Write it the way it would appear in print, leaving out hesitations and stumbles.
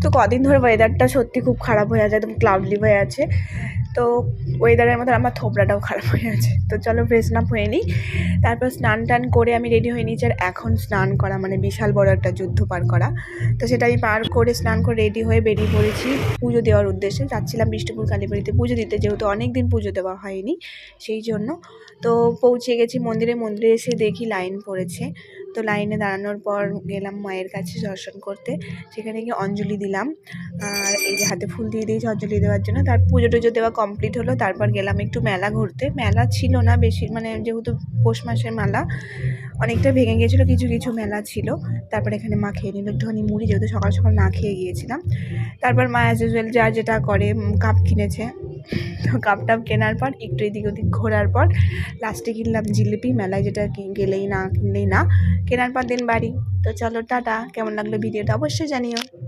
তো কদিন ধরে ওয়েদারটা সত্যি খুব খারাপ হয়ে আছে, একদম ক্লাউডলি হয়ে আছে। তো ওয়েদারের মধ্যে আমার থোবড়াটাও খারাপ হয়ে আছে। তো চলো ফ্রেশ আপ হয়ে নিই, তারপর স্নান টান করে আমি রেডি হয়ে নিয়েছি। আর এখন স্নান করা মানে বিশাল বড় একটা যুদ্ধ পার করা। তো সেটা আমি পার করে স্নান করে রেডি হয়ে বেরিয়ে পড়েছি পুজো দেওয়ার উদ্দেশ্যে। যাচ্ছিলাম বিষ্ণুপুর কালীবাড়িতে পুজো দিতে, যেহেতু অনেক দিন পুজো দেওয়া হয়নি সেই জন্য। তো পৌঁছে গেছি মন্দিরে। মন্দিরে এসে দেখি লাইন পড়েছে। তো লাইনে দাঁড়ানোর পর গেলাম মায়ের কাছে দর্শন করতে। সেখানে গিয়ে অঞ্জলি দিলাম, আর এই যে হাতে ফুল দিয়ে দিয়েছি অঞ্জলি দেওয়ার জন্য। তার পুজো টুজো দেওয়া কমপ্লিট হলো। তারপর গেলাম একটু মেলা ঘুরতে। মেলা ছিল না বেশি, মানে যেহেতু পৌষ মাসের মেলা অনেকটা ভেঙে গিয়েছিলো, কিছু কিছু মেলা ছিল। তারপর এখানে মা খেয়ে নিল একটুখানি মুড়ি, যেহেতু সকাল সকাল না খেয়ে গিয়েছিলাম। তারপর মা অ্যাজ ইউজুয়াল যা যেটা করে কাপ কিনেছে। তো কাপ টাপ কেনার পর একটু এদিক ওদিক ঘোরার পর লাস্টে কিনলাম জিলিপি। মেলায় যেটা কিনলেই না কেনার পর দিন বাড়ি। তো চলো টাটা। কেমন লাগলো ভিডিওটা অবশ্যই জানিও।